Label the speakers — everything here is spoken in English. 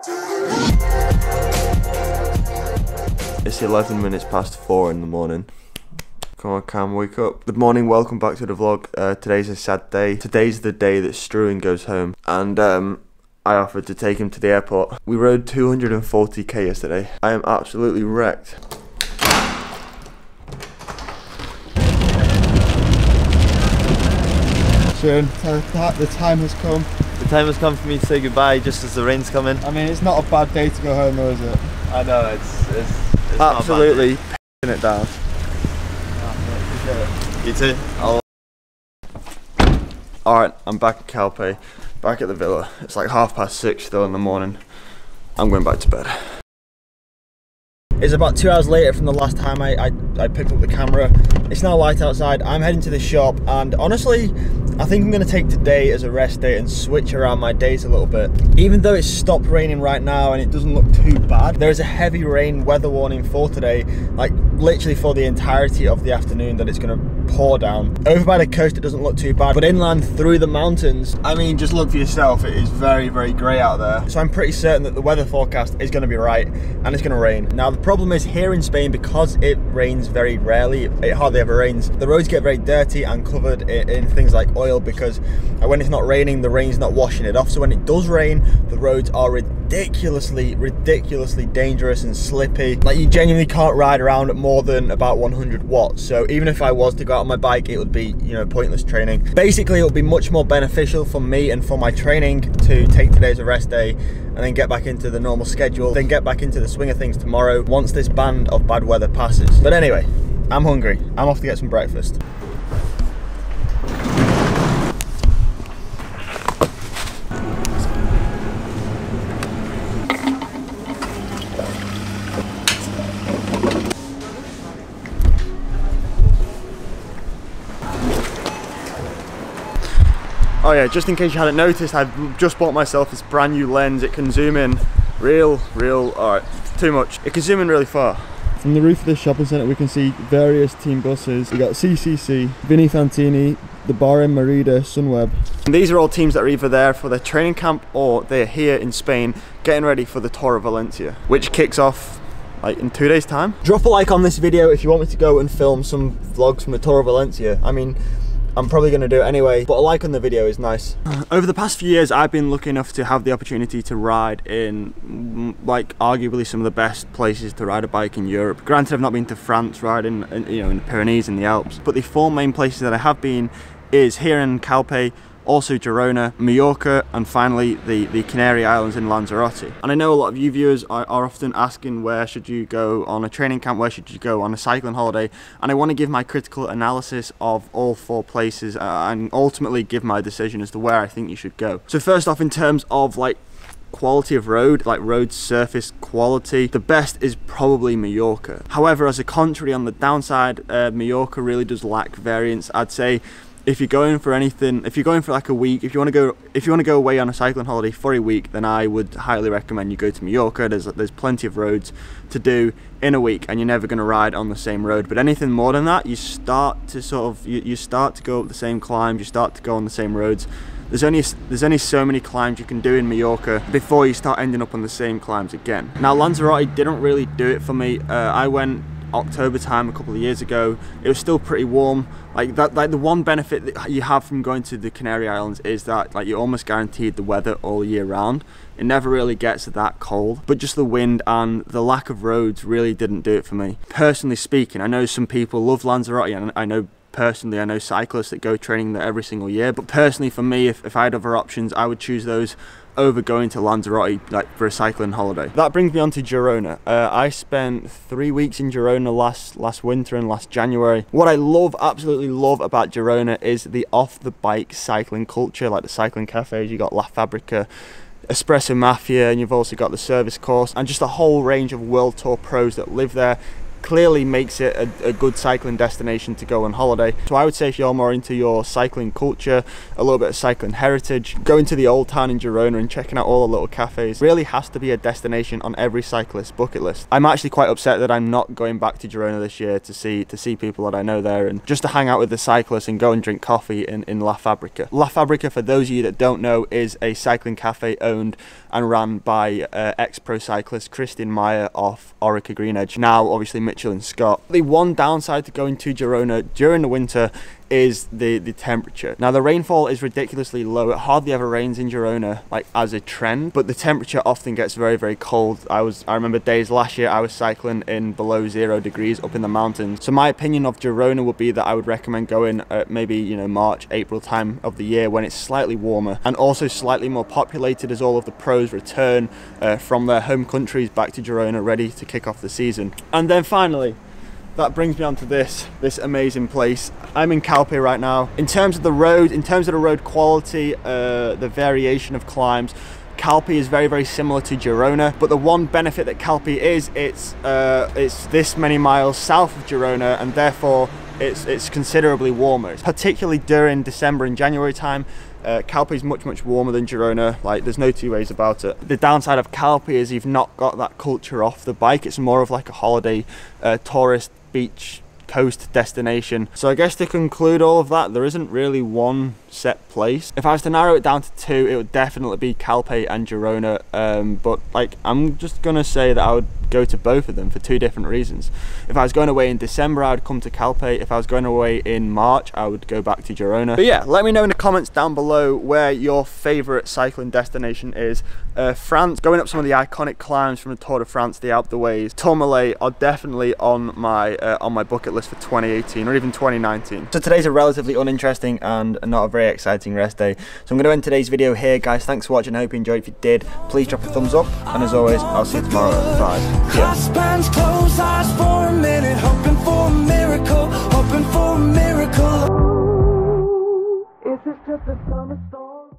Speaker 1: It's 11 minutes past 4 in the morning. Come on Cam, wake up. Good morning, welcome back to the vlog. Today's a sad day. Today's the day that Struan goes home. And I offered to take him to the airport. We rode 240k yesterday. I am absolutely wrecked.
Speaker 2: Struan, the time has come.
Speaker 3: The time has come for me to say goodbye just as the rain's coming.
Speaker 2: I mean, it's not a bad day to go home though, is it?
Speaker 3: I know, it's
Speaker 1: absolutely p***ing it down.
Speaker 3: You too?
Speaker 1: Alright, I'm back at Calpe, back at the villa. It's like 6:30 still in the morning. I'm going back to bed. It's about 2 hours later from the last time I picked up the camera. It's now light outside. I'm heading to the shop, and honestly, I think I'm going to take today as a rest day and switch around my days a little bit. Even though it's stopped raining right now and it doesn't look too bad, there is a heavy rain weather warning for today, like literally for the entirety of the afternoon, that it's going to pour down. Over by the coast it doesn't look too bad, but inland through the mountains, I mean, just look for yourself, it is very, very grey out there. So I'm pretty certain that the weather forecast is going to be right and it's going to rain. Now the problem is here in Spain, because it rains very rarely, it hardly ever rains, the roads get very dirty and covered in things like oil, because when it's not raining, the rain's not washing it off. So when it does rain, the roads are ridiculously dangerous and slippy. Like, you genuinely can't ride around at more than about 100 watts. So even if I was to go out on my bike, it would be, you know, pointless training. Basically, it would be much more beneficial for me and for my training to take today as a rest day and then get back into the normal schedule, then get back into the swing of things tomorrow once this band of bad weather passes. But anyway, I'm hungry. I'm off to get some breakfast. Oh yeah, just in case you hadn't noticed, I've just bought myself this brand new lens. It can zoom in alright, too much. It can zoom in really far.
Speaker 2: From the roof of this shopping centre we can see various team buses. We got CCC, Vinny Fantini, the Barren Merida, Sunweb.
Speaker 1: And these are all teams that are either there for their training camp or they're here in Spain getting ready for the Tour of Valencia, which kicks off like in 2 days time. Drop a like on this video if you want me to go and film some vlogs from the Tour of Valencia. I mean, I'm probably going to do it anyway, but a like on the video is nice. Over the past few years, I've been lucky enough to have the opportunity to ride in, like, arguably some of the best places to ride a bike in Europe. Granted, I've not been to France riding, you know, in the Pyrenees and the Alps, but the 4 main places that I have been is here in Calpe, also Girona, Majorca, and finally the Canary Islands in Lanzarote. And I know a lot of you viewers are often asking, where should you go on a training camp, where should you go on a cycling holiday, and I want to give my critical analysis of all 4 places and ultimately give my decision as to where I think you should go. So first off, in terms of like quality of road, like road surface quality, the best is probably Majorca. However, as a contrary on the downside, Majorca really does lack variance. I'd say if you're going for anything, if you're going for like a week, if you want to go away on a cycling holiday for a week, then I would highly recommend you go to Majorca. There's plenty of roads to do in a week, and you're never going to ride on the same road. But anything more than that, you start to sort of you start to go up the same climbs, you start to go on the same roads. There's only so many climbs you can do in Majorca before you start ending up on the same climbs again. Now Lanzarote didn't really do it for me. I went October time a couple of years ago. It was still pretty warm. Like the one benefit that you have from going to the Canary Islands is that like you're almost guaranteed the weather all year round. It never really gets that cold, but just the wind and the lack of roads really didn't do it for me. Personally speaking, I know some people love Lanzarote, and I know cyclists that go training there every single year, but personally for me, if I had other options, I would choose those over going to Lanzarote like for a cycling holiday. That brings me on to Girona. I spent 3 weeks in Girona last winter and last January. What I absolutely love about Girona is the off-the-bike cycling culture, like the cycling cafes. You got La Fabrica, Espresso Mafia, and you've also got the service course, and just a whole range of World Tour pros that live there. clearly makes it a good cycling destination to go on holiday. So I would say if you're more into your cycling culture, a little bit of cycling heritage, going to the old town in Girona and checking out all the little cafes really has to be a destination on every cyclist's bucket list. I'm actually quite upset that I'm not going back to Girona this year to see people that I know there and just to hang out with the cyclists and go and drink coffee in La Fabrica. La Fabrica, for those of you that don't know, is a cycling cafe owned and ran by ex-pro cyclist Christian Meyer off Orica Green Edge, now obviously Mitchell and Scott. The one downside to going to Girona during the winter is the temperature. Now the rainfall is ridiculously low. It hardly ever rains in Girona, like as a trend, but the temperature often gets very, very cold. I remember days last year I was cycling in below 0 degrees up in the mountains. So my opinion of Girona would be that I would recommend going at maybe, you know, March, April time of the year when it's slightly warmer and also slightly more populated as all of the pros return from their home countries back to Girona ready to kick off the season. And then finally, that brings me on to this amazing place. I'm in Calpe right now. In terms of the road, quality, the variation of climbs, Calpe is very, very similar to Girona, but the one benefit that Calpe is, it's this many miles south of Girona, and therefore it's considerably warmer. Particularly during December and January time, Calpe is much, much warmer than Girona. Like, there's no two ways about it. The downside of Calpe is you've not got that culture off the bike. It's more of like a holiday, tourist, beach, coast destination. So I guess to conclude all of that, there isn't really one set place. If I was to narrow it down to two, it would definitely be Calpe and Girona, but like, I'm just gonna say that I would go to both of them for two different reasons. If I was going away in December, I would come to Calpe. If I was going away in March, I would go back to Girona. But yeah, let me know in the comments down below where your favorite cycling destination is. France, going up some of the iconic climbs from the Tour de France, the Alpe d'Huez, Tourmalet are definitely on my bucket list for 2018 or even 2019. So today's a relatively uninteresting and not a very exciting rest day. So I'm going to end today's video here, guys. Thanks for watching. I hope you enjoyed. If you did, please drop a thumbs up. And as always, I'll see you tomorrow at 5.
Speaker 4: Close eyes for a minute, hoping for a miracle, hoping for a miracle. Is this just a summer storm?